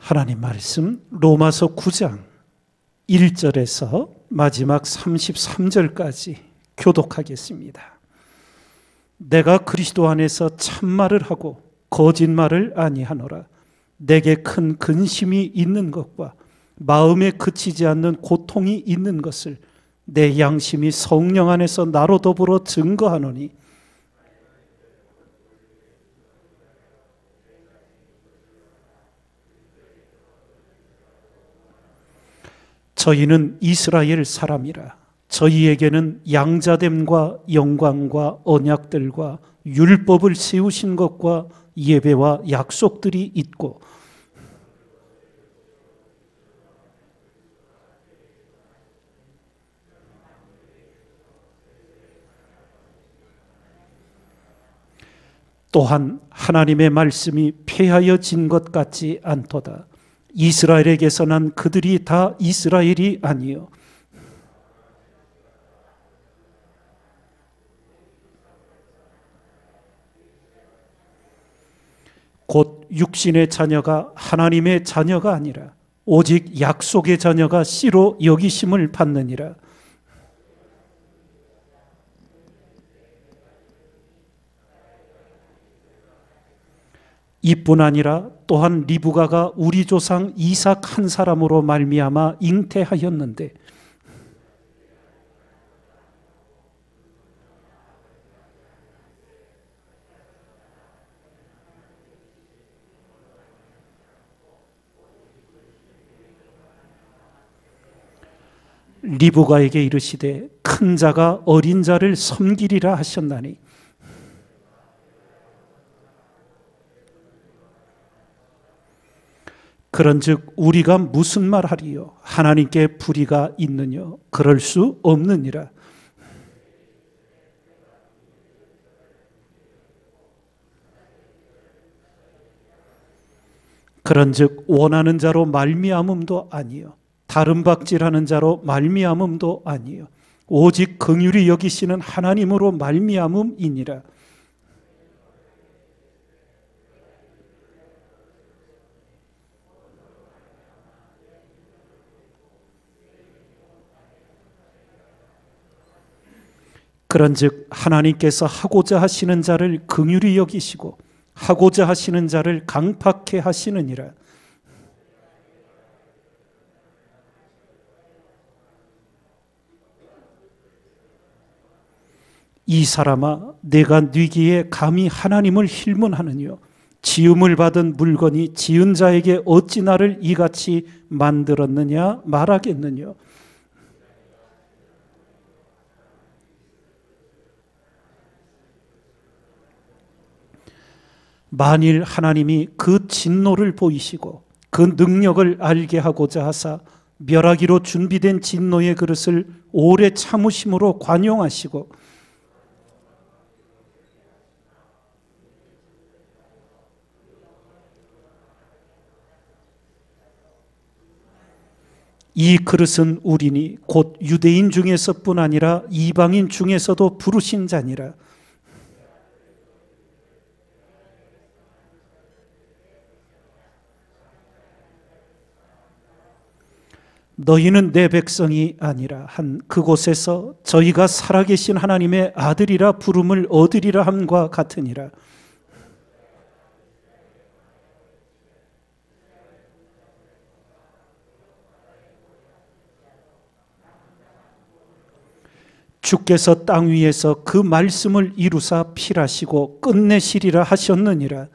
하나님 말씀 로마서 9장 1절에서 마지막 33절까지 교독하겠습니다. 내가 그리스도 안에서 참말을 하고 거짓말을 아니하노라. 내게 큰 근심이 있는 것과 마음에 그치지 않는 고통이 있는 것을 내 양심이 성령 안에서 나로 더불어 증거하노니 저희는 이스라엘 사람이라. 저희에게는 양자됨과 영광과 언약들과 율법을 세우신 것과 예배와 약속들이 있고 또한 하나님의 말씀이 폐하여진 것 같지 않도다. 이스라엘에게서 난 그들이 다 이스라엘이 아니요 곧 육신의 자녀가 하나님의 자녀가 아니라 오직 약속의 자녀가 씨로 여기심을 받느니라. 이뿐 아니라 또한 리브가가 우리 조상 이삭 한 사람으로 말미암아 잉태하였는데 리브가에게 이르시되 큰 자가 어린 자를 섬기리라 하셨나니 그런즉 우리가 무슨 말하리요? 하나님께 불의가 있느냐? 그럴 수 없느니라. 그런즉 원하는 자로 말미암음도 아니요 다른 박질하는 자로 말미암음도 아니요 오직 긍휼히 여기시는 하나님으로 말미암음이니라. 그런즉 하나님께서 하고자 하시는 자를 긍휼히 여기시고 하고자 하시는 자를 강팍해 하시느니라. 이 사람아 내가 네기에 감히 하나님을 힐문하느뇨? 지음을 받은 물건이 지은 자에게 어찌 나를 이같이 만들었느냐 말하겠느뇨? 만일 하나님이 그 진노를 보이시고 그 능력을 알게 하고자 하사 멸하기로 준비된 진노의 그릇을 오래 참으심으로 관용하시고 이 그릇은 우리니 곧 유대인 중에서뿐 아니라 이방인 중에서도 부르신 자니라. 너희는 내 백성이 아니라 한 그곳에서 저희가 살아계신 하나님의 아들이라 부름을 얻으리라 함과 같으니라. 주께서 땅 위에서 그 말씀을 이루사 필하시고 끝내시리라 하셨느니라.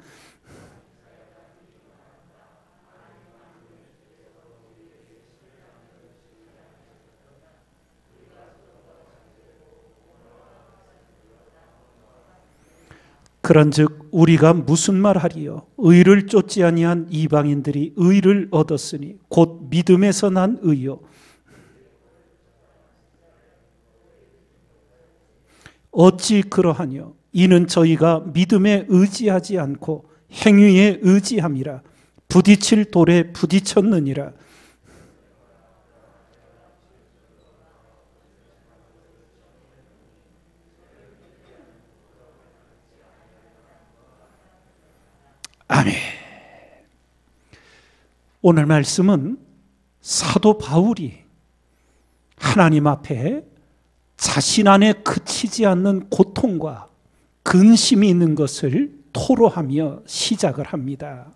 그런즉 우리가 무슨 말하리요? 의를 쫓지 아니한 이방인들이 의를 얻었으니 곧 믿음에서 난 의요. 어찌 그러하뇨? 이는 저희가 믿음에 의지하지 않고 행위에 의지함이라. 부딪힐 돌에 부딪혔느니라. 아멘. 오늘 말씀은 사도 바울이 하나님 앞에 자신 안에 그치지 않는 고통과 근심이 있는 것을 토로하며 시작을 합니다.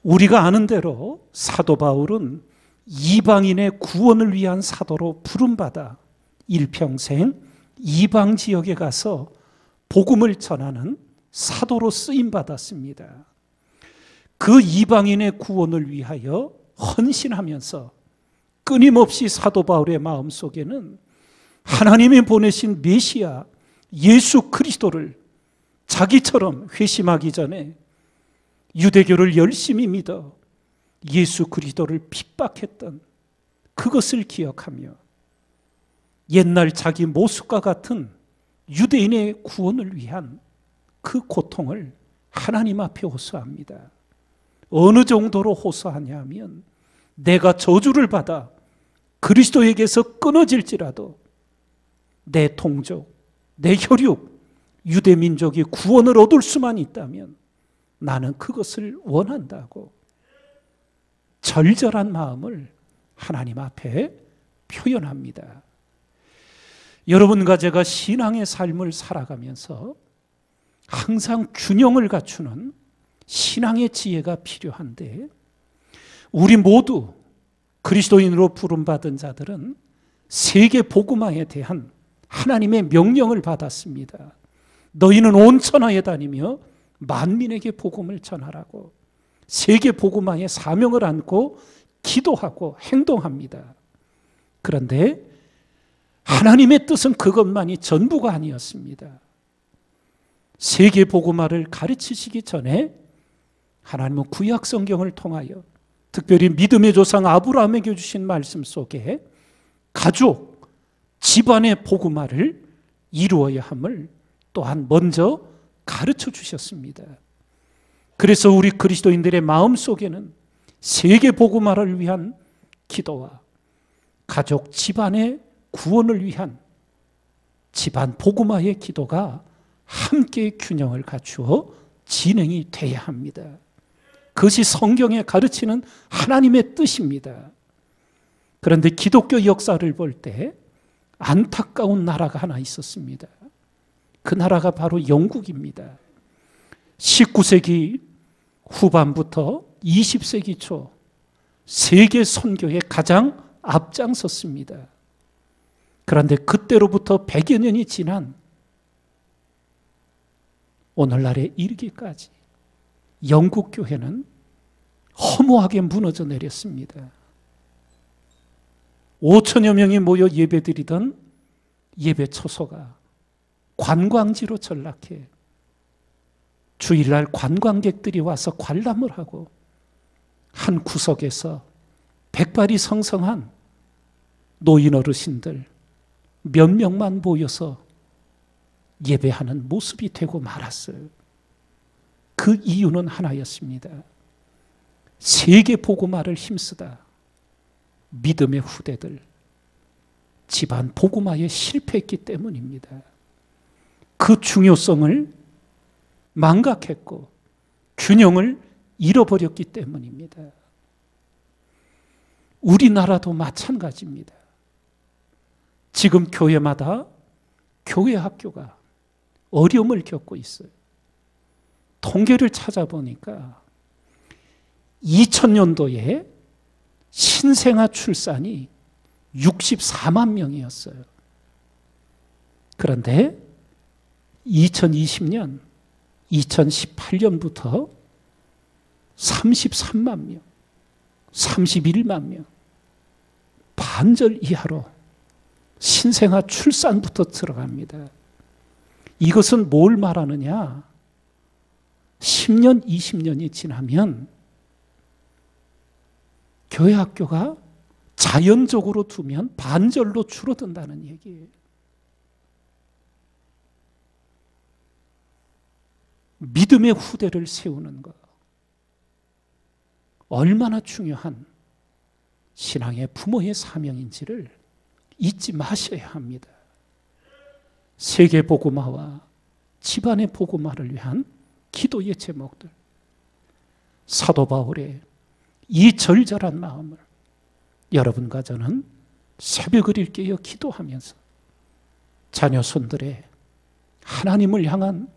우리가 아는 대로 사도 바울은 이방인의 구원을 위한 사도로 부름받아 일평생 이방 지역에 가서 복음을 전하는 사도로 쓰임받았습니다. 그 이방인의 구원을 위하여 헌신하면서 끊임없이 사도 바울의 마음속에는 하나님이 보내신 메시아 예수 그리스도를 자기처럼 회심하기 전에 유대교를 열심히 믿어 예수 그리스도를 핍박했던 그것을 기억하며 옛날 자기 모습과 같은 유대인의 구원을 위한 그 고통을 하나님 앞에 호소합니다. 어느 정도로 호소하냐 하면 내가 저주를 받아 그리스도에게서 끊어질지라도 내 동족, 내 혈육, 유대 민족이 구원을 얻을 수만 있다면 나는 그것을 원한다고 절절한 마음을 하나님 앞에 표현합니다. 여러분과 제가 신앙의 삶을 살아가면서 항상 균형을 갖추는 신앙의 지혜가 필요한데, 우리 모두 그리스도인으로 부름받은 자들은 세계 복음화에 대한 하나님의 명령을 받았습니다. 너희는 온 천하에 다니며 만민에게 복음을 전하라고 세계 복음화의 사명을 안고 기도하고 행동합니다. 그런데 하나님의 뜻은 그것만이 전부가 아니었습니다. 세계 복음화를 가르치시기 전에 하나님은 구약 성경을 통하여 특별히 믿음의 조상 아브라함에게 주신 말씀 속에 가족, 집안의 복음화를 이루어야 함을 또한 먼저 가르쳐 주셨습니다. 그래서 우리 그리스도인들의 마음 속에는 세계 복음화를 위한 기도와 가족, 집안의 구원을 위한 집안 복음화의 기도가 함께 균형을 갖추어 진행이 돼야 합니다. 그것이 성경에 가르치는 하나님의 뜻입니다. 그런데 기독교 역사를 볼 때 안타까운 나라가 하나 있었습니다. 그 나라가 바로 영국입니다. 19세기 후반부터 20세기 초 세계 선교에 가장 앞장섰습니다. 그런데 그때로부터 100여 년이 지난 오늘날에 이르기까지 영국 교회는 허무하게 무너져 내렸습니다. 5천여 명이 모여 예배드리던 예배 처소가 관광지로 전락해 주일날 관광객들이 와서 관람을 하고 한 구석에서 백발이 성성한 노인 어르신들 몇 명만 모여서 예배하는 모습이 되고 말았어요. 그 이유는 하나였습니다. 세계 복음화를 힘쓰다 믿음의 후대들 집안 복음화에 실패했기 때문입니다. 그 중요성을 망각했고 균형을 잃어버렸기 때문입니다. 우리나라도 마찬가지입니다. 지금 교회마다 교회 학교가 어려움을 겪고 있어요. 통계를 찾아보니까 2000년도에 신생아 출산이 64만 명이었어요. 그런데 2020년, 2018년부터 33만 명, 31만 명, 반절 이하로 신생아 출산부터 들어갑니다. 이것은 뭘 말하느냐? 10년, 20년이 지나면 교회 학교가 자연적으로 두면 반절로 줄어든다는 얘기예요. 믿음의 후대를 세우는 것, 얼마나 중요한 신앙의 부모의 사명인지를 잊지 마셔야 합니다. 세계 복음화와 집안의 복음화를 위한 기도의 제목들, 사도 바울의 이 절절한 마음을 여러분과 저는 새벽을 일깨어 기도하면서 자녀 손들의 하나님을 향한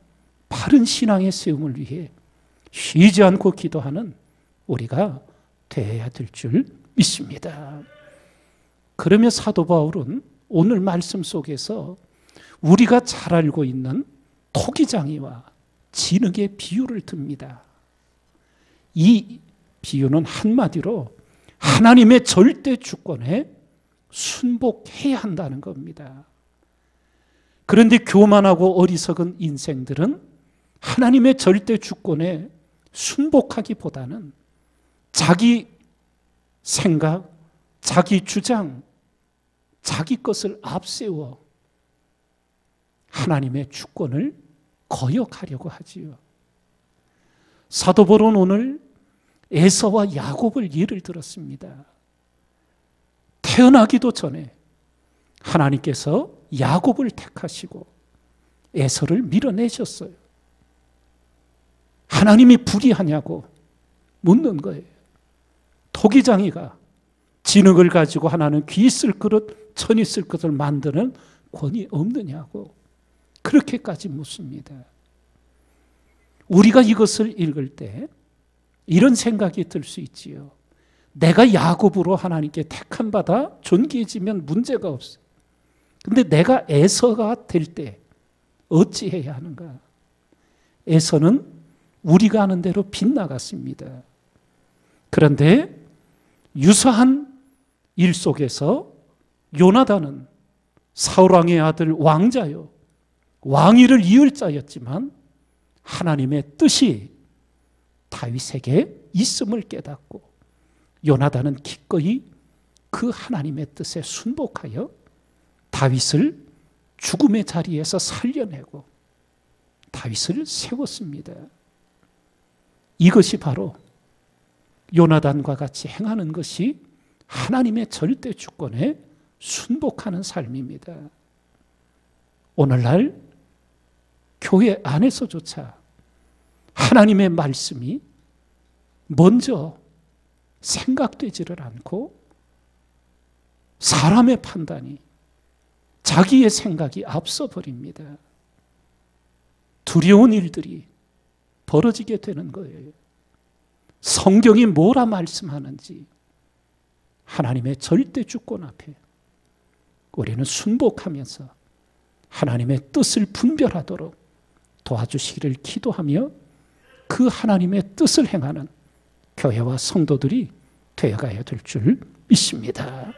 바른 신앙의 세움을 위해 쉬지 않고 기도하는 우리가 되어야 될 줄 믿습니다. 그러며 사도 바울은 오늘 말씀 속에서 우리가 잘 알고 있는 토기장이와 진흙의 비유를 듭니다. 이 비유는 한마디로 하나님의 절대 주권에 순복해야 한다는 겁니다. 그런데 교만하고 어리석은 인생들은 하나님의 절대 주권에 순복하기보다는 자기 생각, 자기 주장, 자기 것을 앞세워 하나님의 주권을 거역하려고 하지요. 사도 바울은 오늘 에서와 야곱을 예를 들었습니다. 태어나기도 전에 하나님께서 야곱을 택하시고 에서를 밀어내셨어요. 하나님이 불의하냐고 묻는 거예요. 토기장이가 진흙을 가지고 하나는 귀 쓸 그릇, 천이 쓸 그릇을 만드는 권위 없느냐고 그렇게까지 묻습니다. 우리가 이것을 읽을 때 이런 생각이 들 수 있지요. 내가 야곱으로 하나님께 택함 받아 존귀해지면 문제가 없어요. 근데 내가 에서가 될 때 어찌해야 하는가? 에서는 우리가 아는 대로 빗나갔습니다. 그런데 유사한 일 속에서 요나단은 사울왕의 아들 왕자요, 왕위를 이을 자였지만 하나님의 뜻이 다윗에게 있음을 깨닫고 요나단은 기꺼이 그 하나님의 뜻에 순복하여 다윗을 죽음의 자리에서 살려내고 다윗을 세웠습니다. 이것이 바로 요나단과 같이 행하는 것이 하나님의 절대 주권에 순복하는 삶입니다. 오늘날 교회 안에서조차 하나님의 말씀이 먼저 생각되지를 않고 사람의 판단이 자기의 생각이 앞서 버립니다. 두려운 일들이 벌어지게 되는 거예요. 성경이 뭐라 말씀하는지 하나님의 절대 주권 앞에 우리는 순복하면서 하나님의 뜻을 분별하도록 도와주시기를 기도하며 그 하나님의 뜻을 행하는 교회와 성도들이 되어가야 될 줄 믿습니다.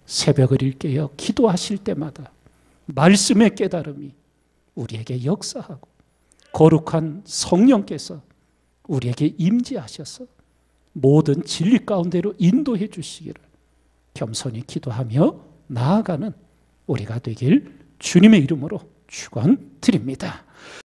새벽을 일깨어 기도하실 때마다 말씀의 깨달음이 우리에게 역사하고 거룩한 성령께서 우리에게 임재하셔서 모든 진리 가운데로 인도해 주시기를 겸손히 기도하며 나아가는 우리가 되길 주님의 이름으로 축원드립니다.